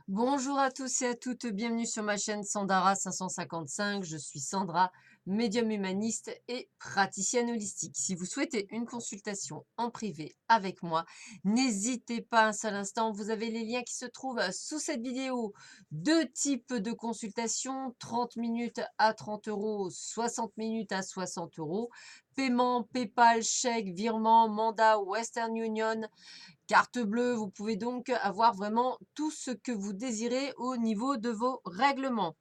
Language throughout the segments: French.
Bonjour à tous et à toutes, bienvenue sur ma chaîne Sandara 555. Je suis Sandra, médium humaniste et praticienne holistique. Si vous souhaitez une consultation en privé avec moi, n'hésitez pas un seul instant. Vous avez les liens qui se trouvent sous cette vidéo. Deux types de consultations, 30 minutes à 30 euros, 60 minutes à 60 euros. Paiement, PayPal, chèque, virement, mandat, Western Union. Carte bleue, vous pouvez donc avoir vraiment tout ce que vous désirez au niveau de vos règlements.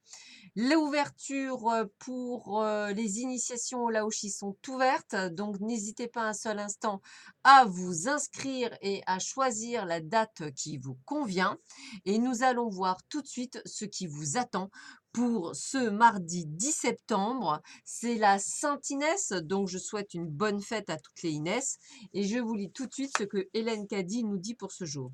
L'ouverture pour les initiations au Laoshi sont ouvertes, donc n'hésitez pas un seul instant à vous inscrire et à choisir la date qui vous convient. Et nous allons voir tout de suite ce qui vous attend pour ce mardi 10 septembre. C'est la Sainte Inès, donc je souhaite une bonne fête à toutes les Inès. Et je vous lis tout de suite ce que Hélène Caddy nous dit pour ce jour.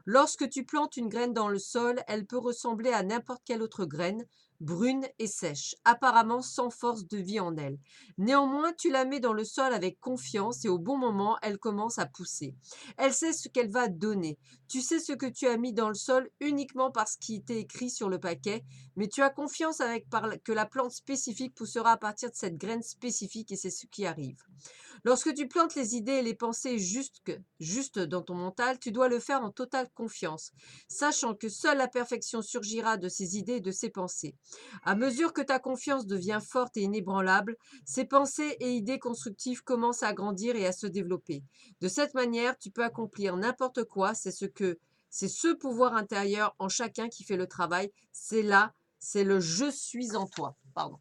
Lorsque tu plantes une graine dans le sol, elle peut ressembler à n'importe quelle autre graine, brune et sèche, apparemment sans force de vie en elle. Néanmoins, tu la mets dans le sol avec confiance et au bon moment, elle commence à pousser. Elle sait ce qu'elle va donner. Tu sais ce que tu as mis dans le sol uniquement parce qu'il t'est écrit sur le paquet, mais tu as confiance que la plante spécifique poussera à partir de cette graine spécifique et c'est ce qui arrive. Lorsque tu plantes les idées et les pensées juste dans ton mental, tu dois le faire en totale confiance, sachant que seule la perfection surgira de ces idées et de ces pensées. À mesure que ta confiance devient forte et inébranlable, ces pensées et idées constructives commencent à grandir et à se développer. De cette manière, tu peux accomplir n'importe quoi, c'est ce pouvoir intérieur en chacun qui fait le travail, c'est le je suis en toi. Pardon.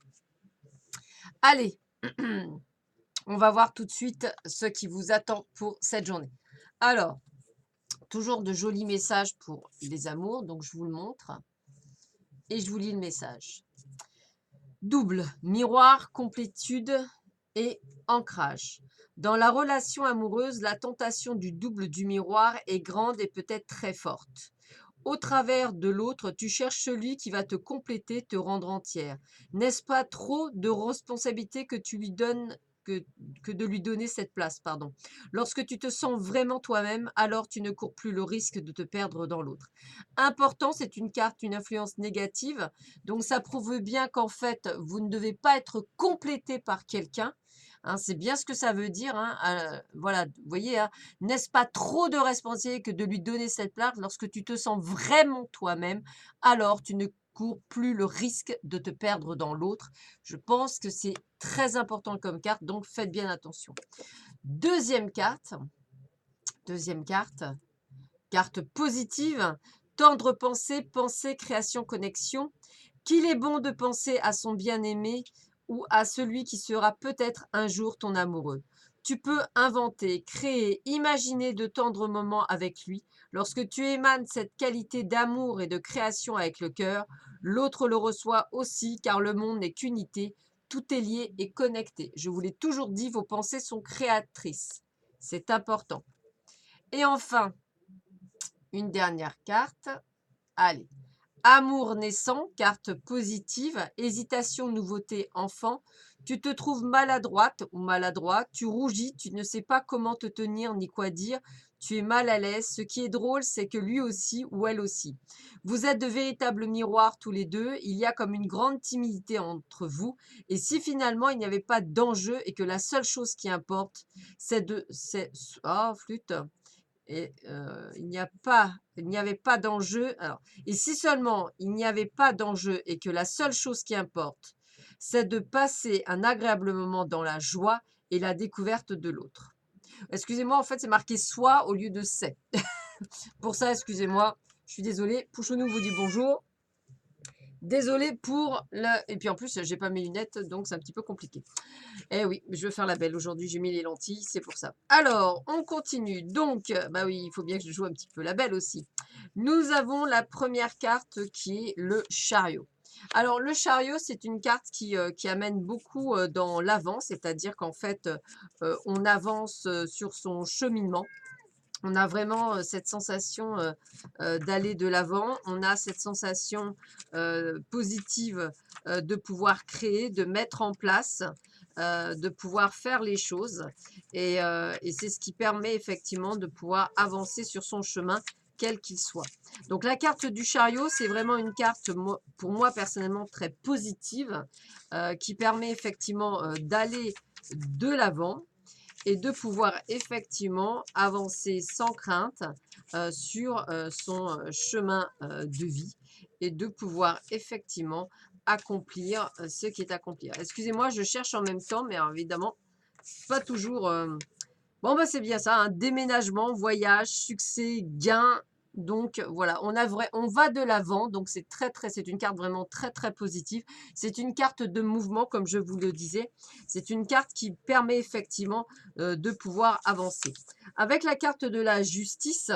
Allez. On va voir tout de suite ce qui vous attend pour cette journée. Alors, toujours de jolis messages pour les amours, donc je vous le montre et je vous lis le message. Double, miroir, complétude et ancrage. Dans la relation amoureuse, la tentation du double du miroir est grande et peut-être très forte. Au travers de l'autre, tu cherches celui qui va te compléter, te rendre entière. N'est-ce pas trop de responsabilité que tu lui donnes que de lui donner cette place, pardon. Lorsque tu te sens vraiment toi-même, alors tu ne cours plus le risque de te perdre dans l'autre. Important, c'est une carte, une influence négative. Donc ça prouve bien qu'en fait, vous ne devez pas être complété par quelqu'un. Hein, c'est bien ce que ça veut dire. Hein. Voilà, vous voyez, hein, n'est-ce pas trop de responsabilité que de lui donner cette place lorsque tu te sens vraiment toi-même, alors tu ne cours plus le risque de te perdre dans l'autre. Je pense que c'est très important comme carte, donc faites bien attention. Deuxième carte, carte positive, tendre pensée, pensée, création, connexion. Qu'il est bon de penser à son bien-aimé ou à celui qui sera peut-être un jour ton amoureux. Tu peux inventer, créer, imaginer de tendres moments avec lui. Lorsque tu émanes cette qualité d'amour et de création avec le cœur, l'autre le reçoit aussi car le monde n'est qu'unité. Tout est lié et connecté. Je vous l'ai toujours dit, vos pensées sont créatrices. C'est important. Et enfin, une dernière carte. Allez. Amour naissant, carte positive, hésitation, nouveauté, enfant. Tu te trouves maladroite ou maladroit, tu rougis, tu ne sais pas comment te tenir ni quoi dire, tu es mal à l'aise. Ce qui est drôle, c'est que lui aussi ou elle aussi. Vous êtes de véritables miroirs tous les deux, il y a comme une grande timidité entre vous. Et si finalement il n'y avait pas d'enjeu et que la seule chose qui importe, oh, flûte. Et il n'y avait pas d'enjeu. Alors, et si seulement il n'y avait pas d'enjeu et que la seule chose qui importe, c'est de passer un agréable moment dans la joie et la découverte de l'autre. Excusez-moi, en fait, c'est marqué soit au lieu de c'est. Pour ça, excusez-moi, je suis désolée. Pouchounou vous dit bonjour. Désolée pour le... Et puis en plus, j'ai pas mes lunettes, donc c'est un petit peu compliqué. Eh oui, je veux faire la belle aujourd'hui, j'ai mis les lentilles, c'est pour ça. Alors, on continue. Donc, bah oui, il faut bien que je joue un petit peu la belle aussi. Nous avons la première carte qui est le chariot. Alors, le chariot, c'est une carte qui amène beaucoup dans l'avant, c'est-à-dire qu'en fait, on avance sur son cheminement. On a vraiment cette sensation d'aller de l'avant. On a cette sensation positive de pouvoir créer, de mettre en place, de pouvoir faire les choses. Et c'est ce qui permet effectivement de pouvoir avancer sur son chemin quel qu'il soit. Donc la carte du chariot, c'est vraiment une carte, pour moi personnellement, très positive, qui permet effectivement d'aller de l'avant et de pouvoir effectivement avancer sans crainte sur son chemin de vie et de pouvoir effectivement accomplir ce qui est à accomplir. Excusez-moi, je cherche en même temps, mais alors, évidemment, pas toujours. Bon, bah c'est bien ça, un déménagement, voyage, succès, gain. Donc voilà, on va de l'avant. Donc c'est une carte vraiment très très positive. C'est une carte de mouvement, comme je vous le disais. C'est une carte qui permet effectivement de pouvoir avancer. Avec la carte de la justice,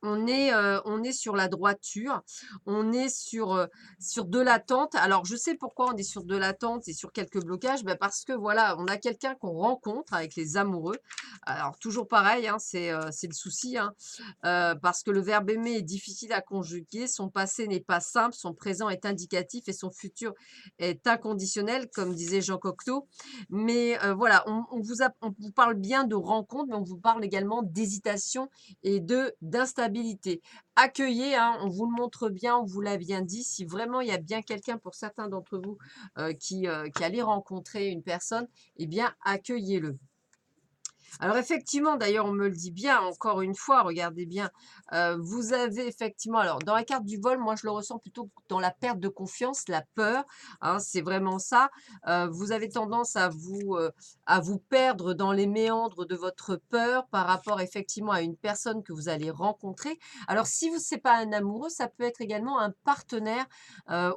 on est sur la droiture, on est sur de l'attente. Alors, je sais pourquoi on est sur de l'attente et sur quelques blocages, bah, parce que voilà, on a quelqu'un qu'on rencontre avec les amoureux. Alors, toujours pareil, hein, c'est le souci, hein, parce que le verbe aimer est difficile à conjuguer, son passé n'est pas simple, son présent est indicatif et son futur est inconditionnel, comme disait Jean Cocteau. Mais voilà, on vous parle bien de rencontre, mais on vous parle également d'hésitation et d'instabilité. Accueillez, hein, on vous le montre bien, on vous l'a bien dit, si vraiment il y a bien quelqu'un pour certains d'entre vous qui allait rencontrer une personne, eh bien accueillez-le. Alors effectivement, d'ailleurs, on me le dit bien, encore une fois, regardez bien, vous avez effectivement, alors dans la carte du vol, moi je le ressens plutôt dans la perte de confiance, la peur, hein, c'est vraiment ça. Vous avez tendance à vous perdre dans les méandres de votre peur par rapport effectivement à une personne que vous allez rencontrer. Alors si vous c'est pas un amoureux, ça peut être également un partenaire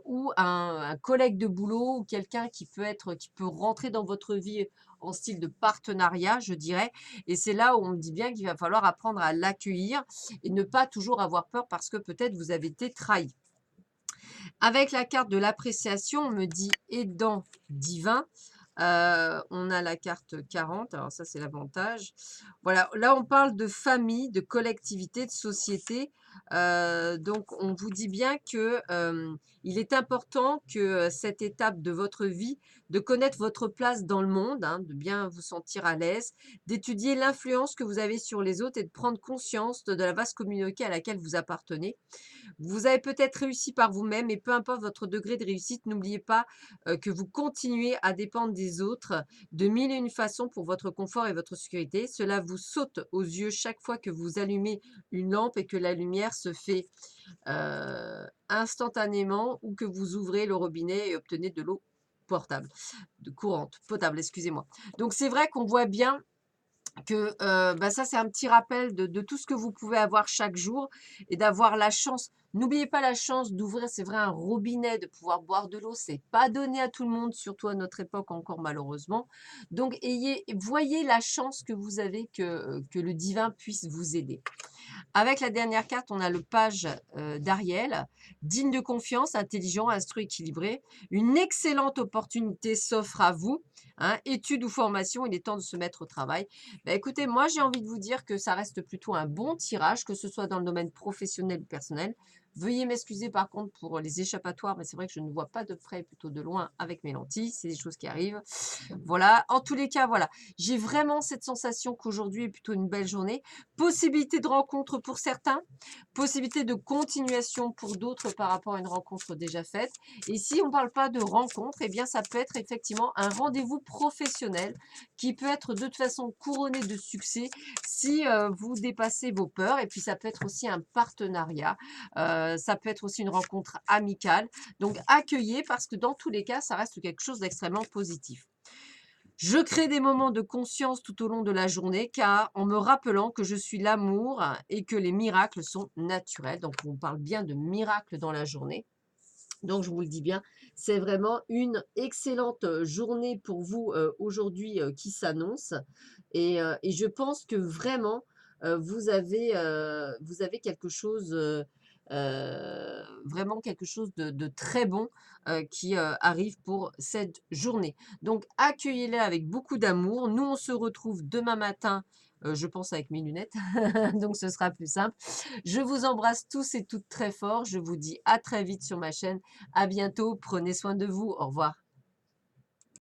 ou un collègue de boulot ou quelqu'un qui peut rentrer dans votre vie en style de partenariat, je dirais. Et c'est là où on me dit bien qu'il va falloir apprendre à l'accueillir et ne pas toujours avoir peur parce que peut-être vous avez été trahi. Avec la carte de l'appréciation, on me dit aidant divin. On a la carte 40, alors ça c'est l'avantage. Voilà, là on parle de famille, de collectivité, de société. Donc on vous dit bien que il est important que cette étape de votre vie, de connaître votre place dans le monde, hein, de bien vous sentir à l'aise, d'étudier l'influence que vous avez sur les autres et de prendre conscience de la vaste communauté à laquelle vous appartenez. Vous avez peut-être réussi par vous-même et peu importe votre degré de réussite, n'oubliez pas que vous continuez à dépendre des autres de mille et une façons pour votre confort et votre sécurité. Cela vous saute aux yeux chaque fois que vous allumez une lampe et que la lumière se fait instantanément ou que vous ouvrez le robinet et obtenez de l'eau potable, potable, excusez-moi. Donc c'est vrai qu'on voit bien que bah, ça, c'est un petit rappel de tout ce que vous pouvez avoir chaque jour et d'avoir la chance. N'oubliez pas la chance d'ouvrir, c'est vrai, un robinet, de pouvoir boire de l'eau. C'est pas donné à tout le monde, surtout à notre époque encore malheureusement. Donc, voyez la chance que vous avez que le divin puisse vous aider. Avec la dernière carte, on a le page d'Ariel, digne de confiance, intelligent, instruit, équilibré. Une excellente opportunité s'offre à vous. Hein, études ou formation, il est temps de se mettre au travail. Bah, écoutez, moi j'ai envie de vous dire que ça reste plutôt un bon tirage, que ce soit dans le domaine professionnel ou personnel. Veuillez m'excuser par contre pour les échappatoires, mais c'est vrai que je ne vois pas de près, plutôt de loin avec mes lentilles. C'est des choses qui arrivent. Voilà, en tous les cas, voilà. J'ai vraiment cette sensation qu'aujourd'hui est plutôt une belle journée. Possibilité de rencontre pour certains, possibilité de continuation pour d'autres par rapport à une rencontre déjà faite. Et si on ne parle pas de rencontre, eh bien ça peut être effectivement un rendez-vous professionnel qui peut être de toute façon couronné de succès si vous dépassez vos peurs. Et puis ça peut être aussi un partenariat, ça peut être aussi une rencontre amicale. Donc accueillez parce que dans tous les cas, ça reste quelque chose d'extrêmement positif. Je crée des moments de conscience tout au long de la journée car en me rappelant que je suis l'amour et que les miracles sont naturels. Donc on parle bien de miracles dans la journée. Donc je vous le dis bien, c'est vraiment une excellente journée pour vous aujourd'hui qui s'annonce. Et je pense que vraiment, vous avez quelque chose, vraiment quelque chose de très bon qui arrive pour cette journée. Donc accueillez-les avec beaucoup d'amour. Nous, on se retrouve demain matin, je pense avec mes lunettes, donc ce sera plus simple. Je vous embrasse tous et toutes très fort. Je vous dis à très vite sur ma chaîne. À bientôt. Prenez soin de vous. Au revoir.